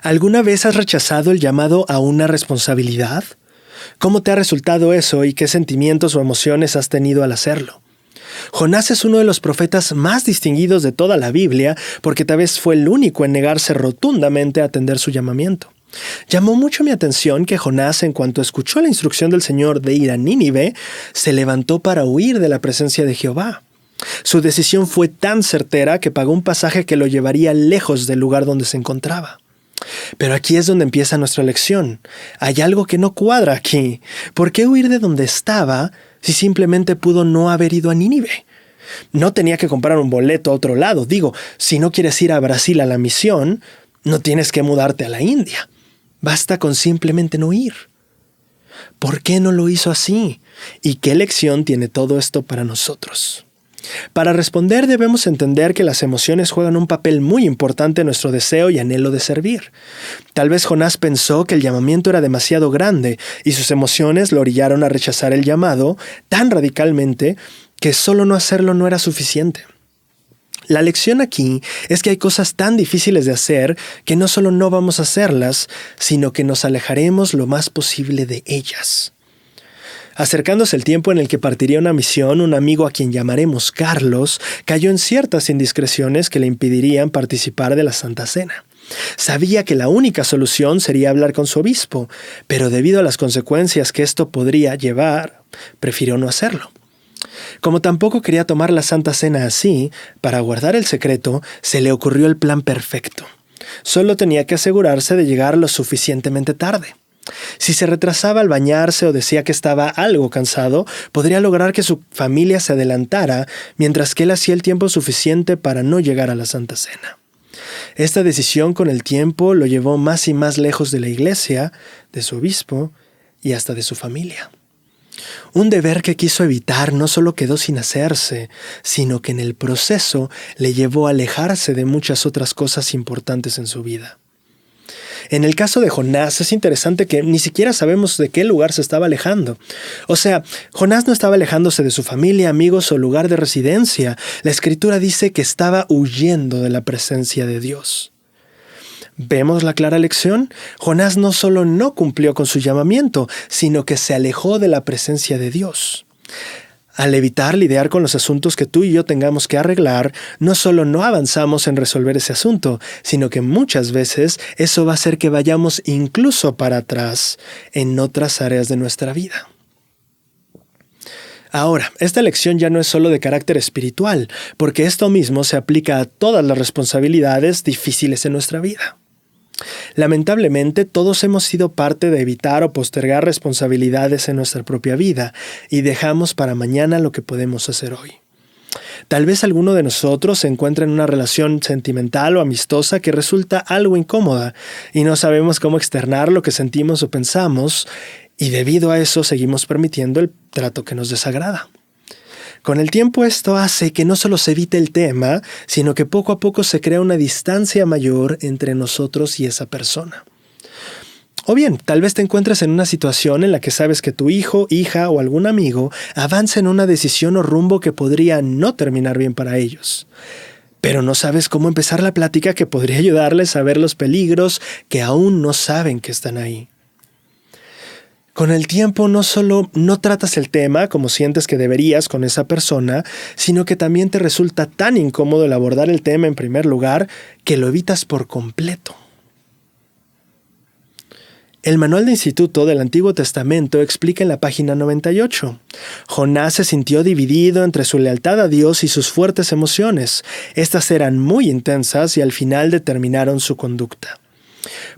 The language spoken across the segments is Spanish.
¿Alguna vez has rechazado el llamado a una responsabilidad? ¿Cómo te ha resultado eso y qué sentimientos o emociones has tenido al hacerlo? Jonás es uno de los profetas más distinguidos de toda la Biblia porque tal vez fue el único en negarse rotundamente a atender su llamamiento. Llamó mucho mi atención que Jonás, en cuanto escuchó la instrucción del Señor de ir a Nínive, se levantó para huir de la presencia de Jehová. Su decisión fue tan certera que pagó un pasaje que lo llevaría lejos del lugar donde se encontraba. Pero aquí es donde empieza nuestra lección. Hay algo que no cuadra aquí. ¿Por qué huir de donde estaba si simplemente pudo no haber ido a Nínive? No tenía que comprar un boleto a otro lado. Digo, si no quieres ir a Brasil a la misión, no tienes que mudarte a la India. Basta con simplemente no ir. ¿Por qué no lo hizo así? ¿Y qué lección tiene todo esto para nosotros? Para responder debemos entender que las emociones juegan un papel muy importante en nuestro deseo y anhelo de servir. Tal vez Jonás pensó que el llamamiento era demasiado grande y sus emociones lo orillaron a rechazar el llamado tan radicalmente que solo no hacerlo no era suficiente. La lección aquí es que hay cosas tan difíciles de hacer que no solo no vamos a hacerlas, sino que nos alejaremos lo más posible de ellas. Acercándose el tiempo en el que partiría una misión, un amigo a quien llamaremos Carlos cayó en ciertas indiscreciones que le impedirían participar de la Santa Cena. Sabía que la única solución sería hablar con su obispo, pero debido a las consecuencias que esto podría llevar, prefirió no hacerlo. Como tampoco quería tomar la Santa Cena así, para guardar el secreto, se le ocurrió el plan perfecto. Solo tenía que asegurarse de llegar lo suficientemente tarde. Si se retrasaba al bañarse o decía que estaba algo cansado, podría lograr que su familia se adelantara, mientras que él hacía el tiempo suficiente para no llegar a la Santa Cena. Esta decisión con el tiempo lo llevó más y más lejos de la iglesia, de su obispo y hasta de su familia. Un deber que quiso evitar no solo quedó sin hacerse, sino que en el proceso le llevó a alejarse de muchas otras cosas importantes en su vida. En el caso de Jonás es interesante que ni siquiera sabemos de qué lugar se estaba alejando. O sea, Jonás no estaba alejándose de su familia, amigos o lugar de residencia. La Escritura dice que estaba huyendo de la presencia de Dios. ¿Vemos la clara lección? Jonás no solo no cumplió con su llamamiento, sino que se alejó de la presencia de Dios. Al evitar lidiar con los asuntos que tú y yo tengamos que arreglar, no solo no avanzamos en resolver ese asunto, sino que muchas veces eso va a hacer que vayamos incluso para atrás en otras áreas de nuestra vida. Ahora, esta lección ya no es solo de carácter espiritual, porque esto mismo se aplica a todas las responsabilidades difíciles en nuestra vida. Lamentablemente, todos hemos sido parte de evitar o postergar responsabilidades en nuestra propia vida y dejamos para mañana lo que podemos hacer hoy. Tal vez alguno de nosotros se encuentra en una relación sentimental o amistosa que resulta algo incómoda y no sabemos cómo externar lo que sentimos o pensamos, y debido a eso seguimos permitiendo el trato que nos desagrada. Con el tiempo esto hace que no solo se evite el tema, sino que poco a poco se crea una distancia mayor entre nosotros y esa persona. O bien, tal vez te encuentres en una situación en la que sabes que tu hijo, hija o algún amigo avanza en una decisión o rumbo que podría no terminar bien para ellos. Pero no sabes cómo empezar la plática que podría ayudarles a ver los peligros que aún no saben que están ahí. Con el tiempo no solo no tratas el tema como sientes que deberías con esa persona, sino que también te resulta tan incómodo el abordar el tema en primer lugar que lo evitas por completo. El Manual de Instituto del Antiguo Testamento explica en la página 98. Jonás se sintió dividido entre su lealtad a Dios y sus fuertes emociones. Estas eran muy intensas y al final determinaron su conducta.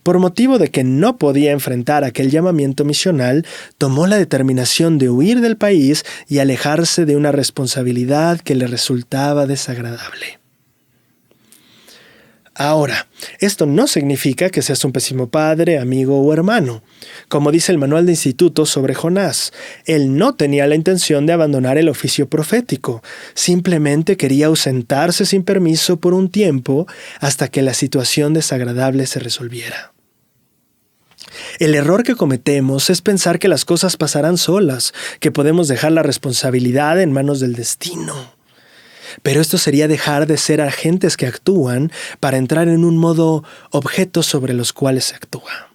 Por motivo de que no podía enfrentar aquel llamamiento misional, tomó la determinación de huir del país y alejarse de una responsabilidad que le resultaba desagradable. Ahora, esto no significa que seas un pésimo padre, amigo o hermano. Como dice el Manual de Instituto sobre Jonás, él no tenía la intención de abandonar el oficio profético, simplemente quería ausentarse sin permiso por un tiempo hasta que la situación desagradable se resolviera. El error que cometemos es pensar que las cosas pasarán solas, que podemos dejar la responsabilidad en manos del destino. Pero esto sería dejar de ser agentes que actúan para entrar en un modo objetos sobre los cuales se actúa.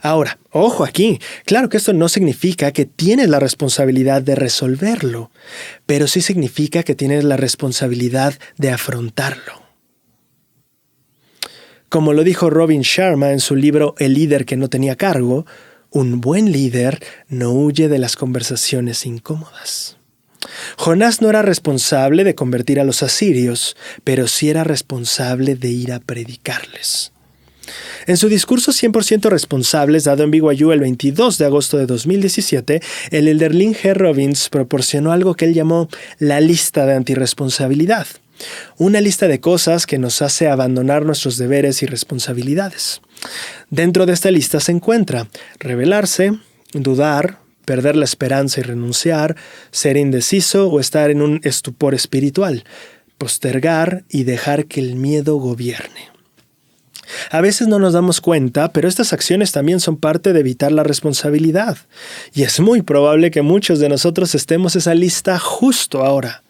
Ahora, ojo aquí, claro que esto no significa que tienes la responsabilidad de resolverlo, pero sí significa que tienes la responsabilidad de afrontarlo. Como lo dijo Robin Sharma en su libro El líder que no tenía cargo, un buen líder no huye de las conversaciones incómodas. Jonás no era responsable de convertir a los asirios, pero sí era responsable de ir a predicarles. En su discurso 100% responsables dado en BYU el 22 de agosto de 2017, el elder Lynn G. Robbins proporcionó algo que él llamó la lista de antirresponsabilidad. Una lista de cosas que nos hace abandonar nuestros deberes y responsabilidades. Dentro de esta lista se encuentra rebelarse, dudar, perder la esperanza y renunciar, ser indeciso o estar en un estupor espiritual, postergar y dejar que el miedo gobierne. A veces no nos damos cuenta, pero estas acciones también son parte de evitar la responsabilidad. Y es muy probable que muchos de nosotros estemos en esa lista justo ahora.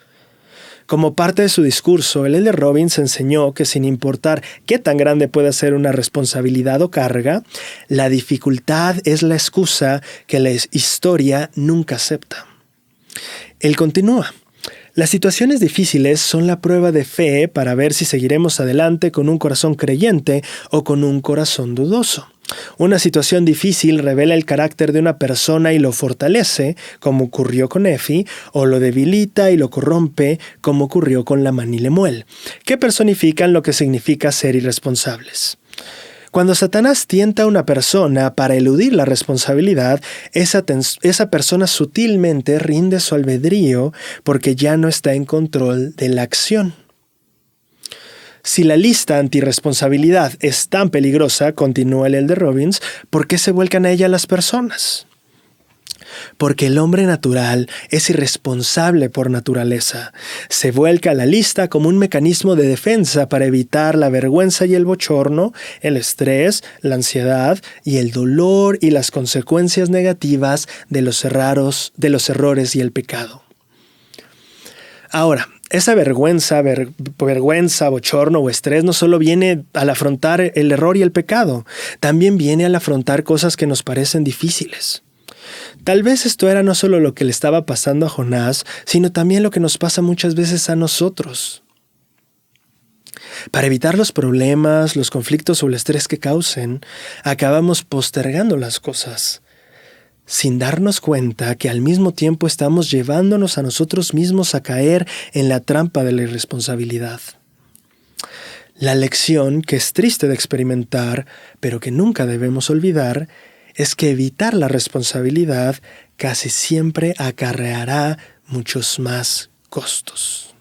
Como parte de su discurso, el elder Robbins enseñó que sin importar qué tan grande pueda ser una responsabilidad o carga, la dificultad es la excusa que la historia nunca acepta. Él continúa. Las situaciones difíciles son la prueba de fe para ver si seguiremos adelante con un corazón creyente o con un corazón dudoso. Una situación difícil revela el carácter de una persona y lo fortalece, como ocurrió con Efi, o lo debilita y lo corrompe, como ocurrió con Lamán y Lemuel, que personifican lo que significa ser irresponsables. Cuando Satanás tienta a una persona para eludir la responsabilidad, esa persona sutilmente rinde su albedrío porque ya no está en control de la acción. Si la lista antirresponsabilidad es tan peligrosa, continúa el elder Robbins, ¿por qué se vuelcan a ella las personas? Porque el hombre natural es irresponsable por naturaleza. Se vuelca a la lista como un mecanismo de defensa para evitar la vergüenza y el bochorno, el estrés, la ansiedad y el dolor y las consecuencias negativas de los errores y el pecado. Ahora, esa vergüenza, bochorno o estrés no solo viene al afrontar el error y el pecado, también viene al afrontar cosas que nos parecen difíciles. Tal vez esto era no solo lo que le estaba pasando a Jonás, sino también lo que nos pasa muchas veces a nosotros. Para evitar los problemas, los conflictos o el estrés que causen, acabamos postergando las cosas, sin darnos cuenta que al mismo tiempo estamos llevándonos a nosotros mismos a caer en la trampa de la irresponsabilidad. La lección, que es triste de experimentar, pero que nunca debemos olvidar, es que evitar la responsabilidad casi siempre acarreará muchos más costos.